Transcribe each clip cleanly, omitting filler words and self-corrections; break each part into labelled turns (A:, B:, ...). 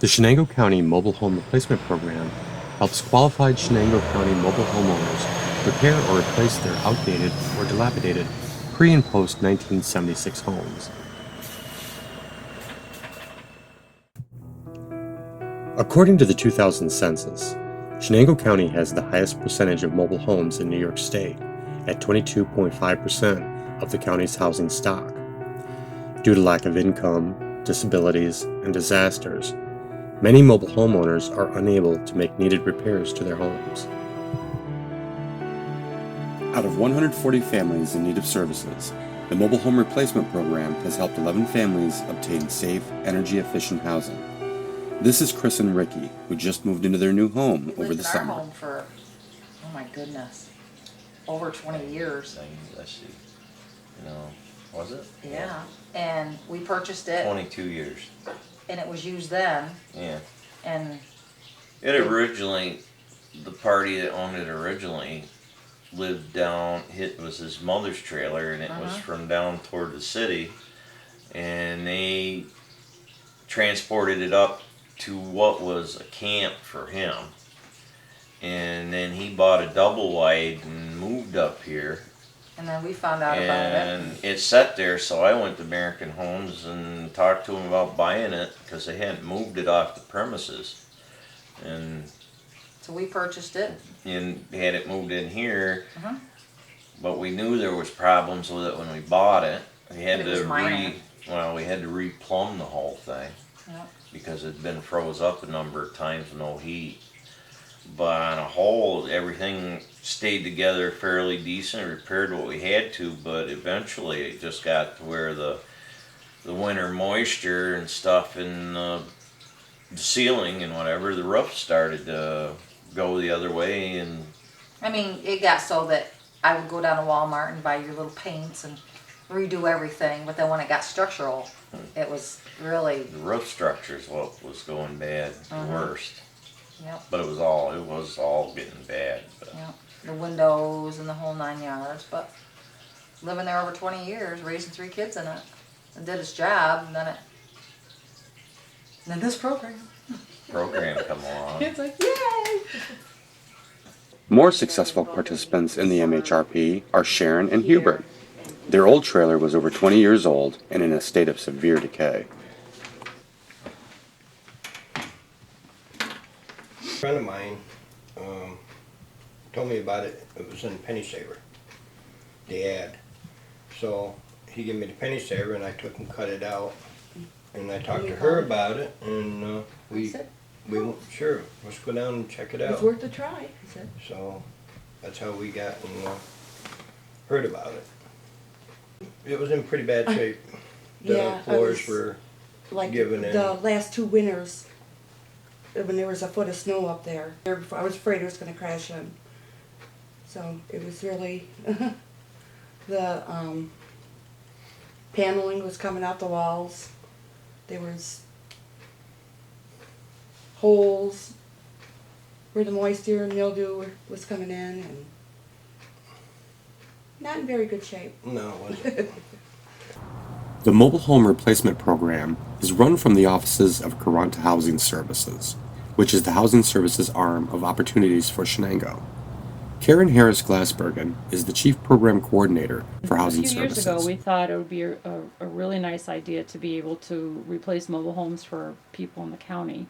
A: The Chenango County Mobile Home Replacement Program helps qualified Chenango County mobile homeowners repair or replace their outdated or dilapidated pre- and post-1976 homes. According to the 2000 census, Chenango County has the highest percentage of mobile homes in New York State at 22.5% of the county's housing stock. Due to lack of income, disabilities, and disasters, many mobile homeowners are unable to make needed repairs to their homes. Out of 140 families in need of services, the Mobile Home Replacement Program has helped 11 families obtain safe, energy-efficient housing. This is Chris and Ricky, who just moved into their new home over the summer.
B: Our home for, oh my goodness, over 20 years.
C: Let's see. Was it?
B: Yeah, and we purchased it.
C: 22 years.
B: And it was used then.
C: Yeah.
B: And
C: it originally, the party that owned it originally lived down, it was his mother's trailer, and it was from down toward the city, and they transported it up to what was a camp for him, and then he bought a double wide and moved up here.
B: And then we found out about it.
C: And it sat there, so I went to American Homes and talked to them about buying it because they hadn't moved it off the premises. And
B: so we purchased it.
C: And had it moved in here, but we knew there was problems with it when we bought it. We had we had to re-plumb the whole thing because it had been froze up a number of times with no heat. But on a whole, everything stayed together fairly decent, repaired what we had to, but eventually it just got to where the winter moisture and stuff in the ceiling and whatever, the roof started to go the other way. And
B: I mean, it got so that I would go down to Walmart and buy your little paints and redo everything, but then when it got structural, it was really...
C: The roof structure is what was going bad, the worst.
B: Yep.
C: But it was all getting bad. But.
B: Yep. The windows and the whole 9 yards. But living there over 20 years, raising 3 kids in it, and did its job, and then this program
C: come along.
B: It's like, yay!
A: More successful participants in the MHRP are Sharon and Hubert. Their old trailer was over 20 years old and in a state of severe decay.
D: A friend of mine told me about it. It was in Penny Saver, the ad. So he gave me the Penny Saver, and I took and cut it out, and I talked to her about it, and we went, sure, let's go down and check it out.
E: It's worth a try, he said.
D: So that's how we got and heard about it. It was in pretty bad shape. The floors were
E: like
D: giving in.
E: The last 2 winters, when there was a foot of snow up there, I was afraid it was going to crash in. So it was really, the paneling was coming out the walls. There was holes where the moisture and mildew was coming in, and not in very good shape.
D: No, it wasn't.
A: The Mobile Home Replacement Program is run from the offices of Current Housing Services, which is the housing services arm of Opportunities for Chenango. Karen Harris Glassbergen is the Chief Program Coordinator for Housing Services.
F: A few years ago, we thought it would be a really nice idea to be able to replace mobile homes for people in the county.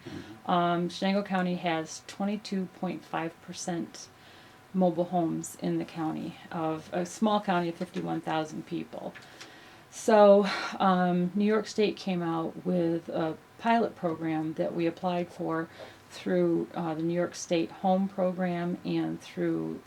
F: Chenango County has 22.5% mobile homes in the county, of a small county of 51,000 people. So New York State came out with a pilot program that we applied for through the New York State Home Program and through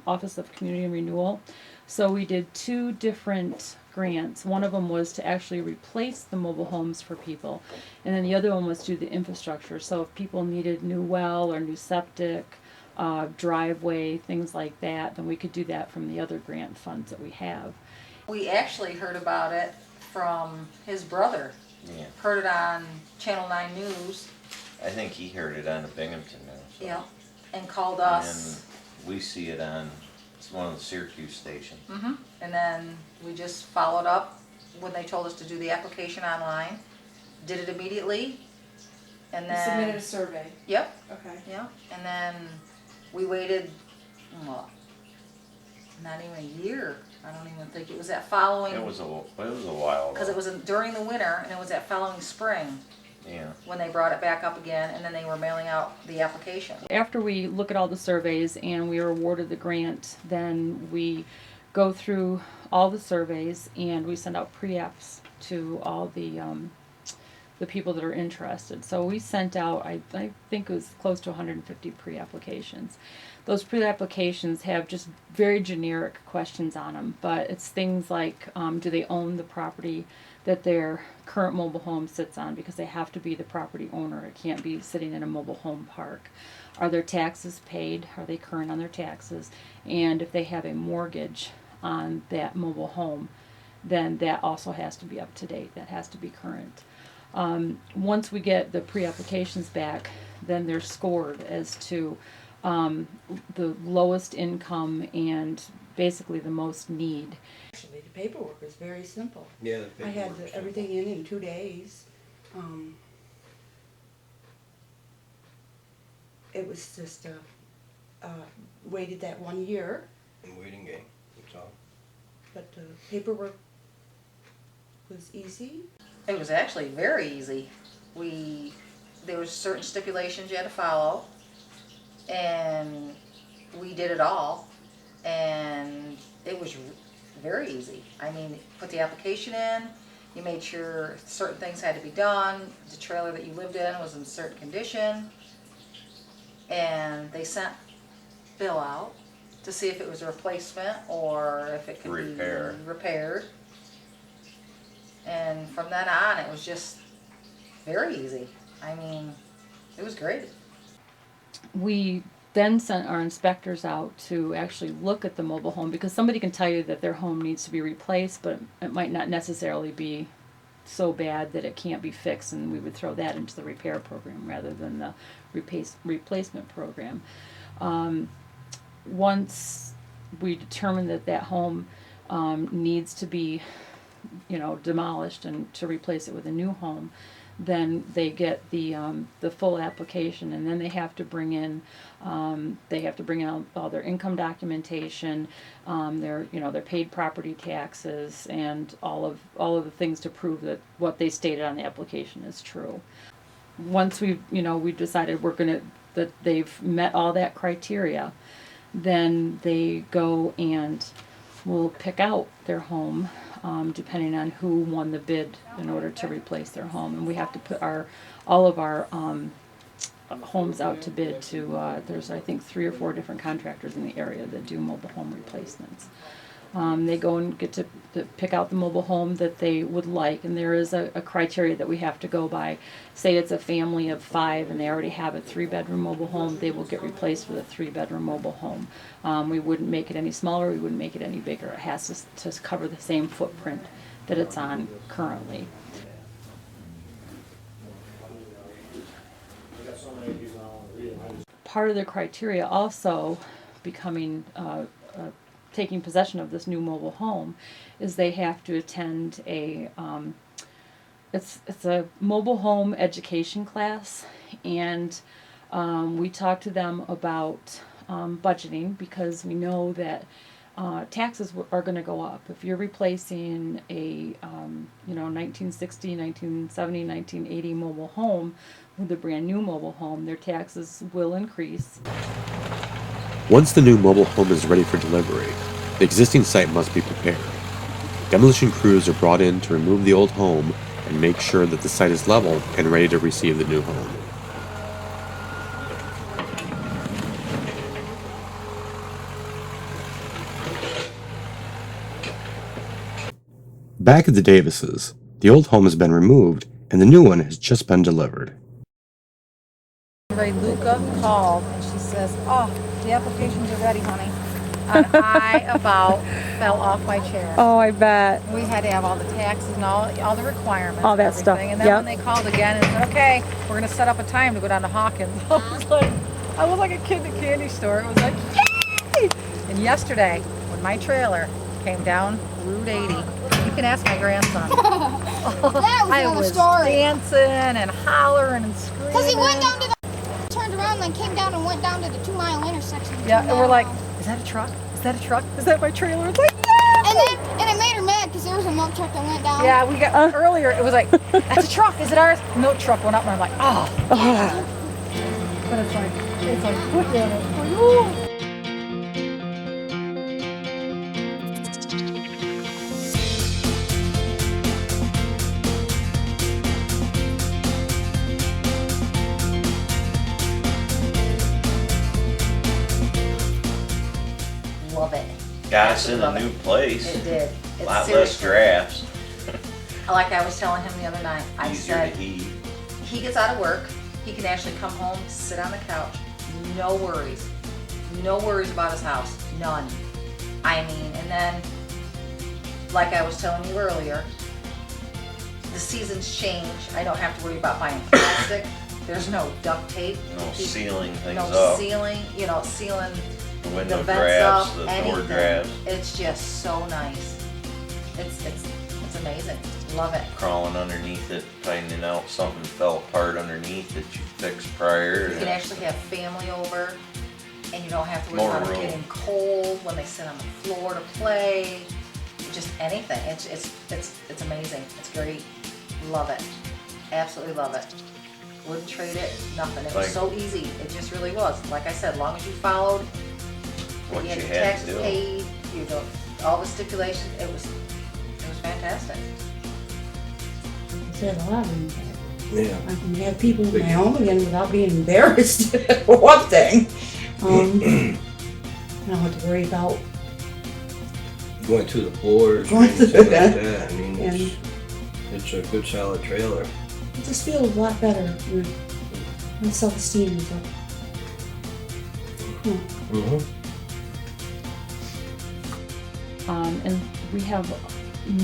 F: Office of Community and Renewal. So we did 2 different grants. One of them was to actually replace the mobile homes for people, and then the other one was to do the infrastructure. So if people needed new well or new septic, driveway, things like that, then we could do that from the other grant funds that we have.
B: We actually heard about it from his brother.
C: Yeah.
B: Heard it on Channel 9 News.
C: I think he heard it on the Binghamton News. So.
B: Yeah, and called us.
C: And we see it on one of the Syracuse stations.
B: And then we just followed up when they told us to do the application online. Did it immediately. And
E: You submitted
B: then,
E: a survey.
B: yep,
E: Okay.
B: yeah, and then we waited, what, not even a year. I don't even think it was that following,
C: It was a while
B: because it
C: ago.
B: was during the winter, and it was that following spring
C: Yeah.
B: when they brought it back up again, and then they were mailing out the application.
F: After we look at all the surveys and we are awarded the grant, then we go through all the surveys and we send out pre-apps to all the people that are interested. So we sent out, I think it was close to 150 pre-applications. Those pre-applications have just very generic questions on them, but it's things like, do they own the property that their current mobile home sits on, because they have to be the property owner. It can't be sitting in a mobile home park. Are their taxes paid? Are they current on their taxes? And if they have a mortgage on that mobile home, then that also has to be up to date. That has to be current. Once we get the pre-applications back, then they're scored as to the lowest income and basically the most need.
E: Actually, the paperwork was very simple.
D: Yeah, the
E: I had
D: paperwork's
E: everything in 2 days. It was just waited that 1 year,
D: simple. Waiting game, that's all.
E: but the paperwork was easy.
B: It was actually very easy. There was certain stipulations you had to follow, and we did it all, and it was very easy. I mean, put the application in, you made sure certain things had to be done, the trailer that you lived in was in certain condition, and they sent bill out to see if it was a replacement or if it could
C: Repair.
B: be repaired. And from then on, it was just very easy. I mean, it was great.
F: We then sent our inspectors out to actually look at the mobile home, because somebody can tell you that their home needs to be replaced, but it might not necessarily be so bad that it can't be fixed, and we would throw that into the repair program rather than the replacement program. Once we determine that that home needs to be, demolished and to replace it with a new home, then they get the full application, and then they have to bring in all their income documentation, their paid property taxes, and all of the things to prove that what they stated on the application is true. Once we decided that they've met all that criteria, then they go and will pick out their home, depending on who won the bid in order to replace their home. And we have to put all of our homes out to bid to, there's I think 3 or 4 different contractors in the area that do mobile home replacements. They go and get to pick out the mobile home that they would like, and there is a criteria that we have to go by. Say it's a family of 5 and they already have a 3-bedroom mobile home, they will get replaced with a 3-bedroom mobile home. We wouldn't make it any smaller, we wouldn't make it any bigger. It has to cover the same footprint that it's on currently. Part of the criteria also becoming taking possession of this new mobile home is they have to attend it's a mobile home education class, and we talk to them about budgeting, because we know that taxes are going to go up. If you're replacing a 1960, 1970, 1980 mobile home with a brand new mobile home, their taxes will increase.
A: Once the new mobile home is ready for delivery, the existing site must be prepared. Demolition crews are brought in to remove the old home and make sure that the site is level and ready to receive the new home. Back at the Davises, the old home has been removed and the new one has just been delivered.
B: Luca called and she says, "Oh, the applications are ready, honey." And I about fell off my chair.
F: Oh, I bet.
B: We had to have all the taxes and all the requirements.
F: All that
B: and
F: stuff,
B: everything. And then
F: yep.
B: when they called again and said, "Okay, we're gonna set up a time to go down to Hawkins," I was like a kid in a candy store. It was like, yay! And yesterday, when my trailer came down Route 80, you can ask my grandson.
G: That was
B: I
G: another
B: was
G: story.
B: dancing and hollering and screaming.
G: Because he went down to the, turned around, then came down and went down to the 2-mile intersection.
H: Yeah, and we're like, is that a truck? Is that a truck? Is that my trailer? It's like,
G: And it made her mad because there was a milk truck that went down.
H: yeah, we got earlier. It was like, that's a truck. Is it ours? Milk truck went up, and I'm like, oh. But it's like, look at it. Like, ooh.
B: Love it.
C: Got us in a
B: Love
C: new
B: it.
C: place.
B: It did.
C: A
B: It's
C: lot less
B: seriously-
C: drafts.
B: Like I was telling him the other night, I
C: Easier
B: said,
C: to heat.
B: he gets out of work, he can actually come home, sit on the couch, no worries. No worries about his house, none. I mean, and then, like I was telling you earlier, the seasons change. I don't have to worry about buying plastic. There's no duct tape.
C: No sealing things
B: No
C: up.
B: sealing, sealing
C: The
B: the
C: window
B: vents
C: drafts,
B: up,
C: the door
B: anything.
C: drafts.
B: It's just so nice. It's amazing. Love it.
C: Crawling underneath it, finding out something fell apart underneath that you fixed prior.
B: You can actually have family over, and you don't have to worry
C: More
B: about it
C: room.
B: getting cold when they sit on the floor to play. Just anything. It's amazing. It's great. Love it. Absolutely love it. Wouldn't trade it. Nothing. It was
C: Like-
B: so easy. It just really was. Like I said, as long as you followed,
C: What
B: you
C: you
B: had your
C: had to
B: taxes
C: do.
B: paid, all the stipulations. It was fantastic.
E: Said a lot of them.
D: Yeah.
E: I can have people in my home again without being embarrassed, for one thing. I don't have to worry about,
D: Going through the floors,
E: Going
D: and
E: through
D: stuff like
E: that.
D: that. I mean, it's a good solid trailer.
E: it just feels a lot better when my self-esteem is up.
D: Mm-hmm.
F: And we have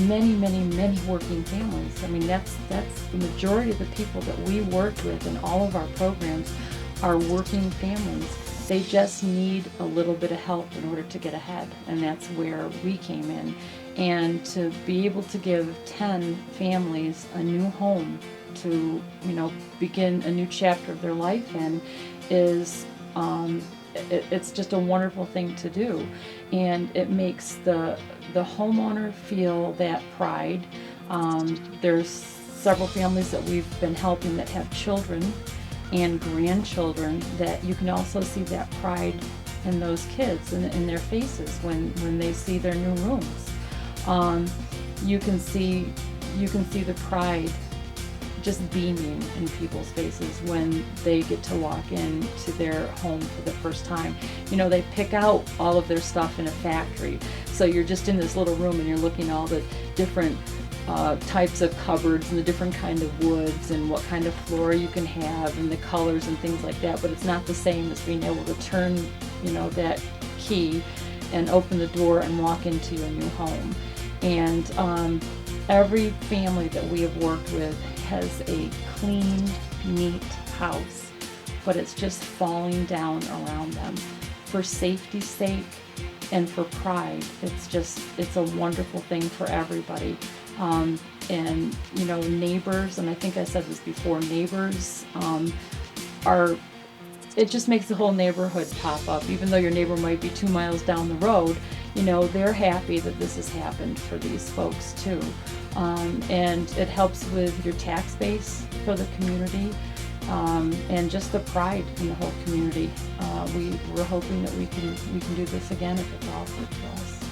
F: many working families. I mean, that's the majority of the people that we work with in all of our programs are working families. They just need a little bit of help in order to get ahead, and that's where we came in. And to be able to give 10 families a new home to, begin a new chapter of their life in is, it's just a wonderful thing to do. And it makes the homeowner feel that pride. There's several families that we've been helping that have children and grandchildren that you can also see that pride in those kids in their faces when they see their new rooms. You can see the pride just beaming in people's faces when they get to walk into their home for the first time. They pick out all of their stuff in a factory. So you're just in this little room and you're looking at all the different types of cupboards and the different kind of woods and what kind of floor you can have and the colors and things like that. But it's not the same as being able to turn, that key and open the door and walk into your new home. And every family that we have worked with has a clean, neat house, but it's just falling down around them. For safety's sake and for pride, it's a wonderful thing for everybody. And neighbors, and I think I said this before, neighbors it just makes the whole neighborhood pop up. Even though your neighbor might be 2 miles down the road, they're happy that this has happened for these folks too. And it helps with your tax base for the community, and just the pride in the whole community. We're hoping that we can do this again if it's offered to us.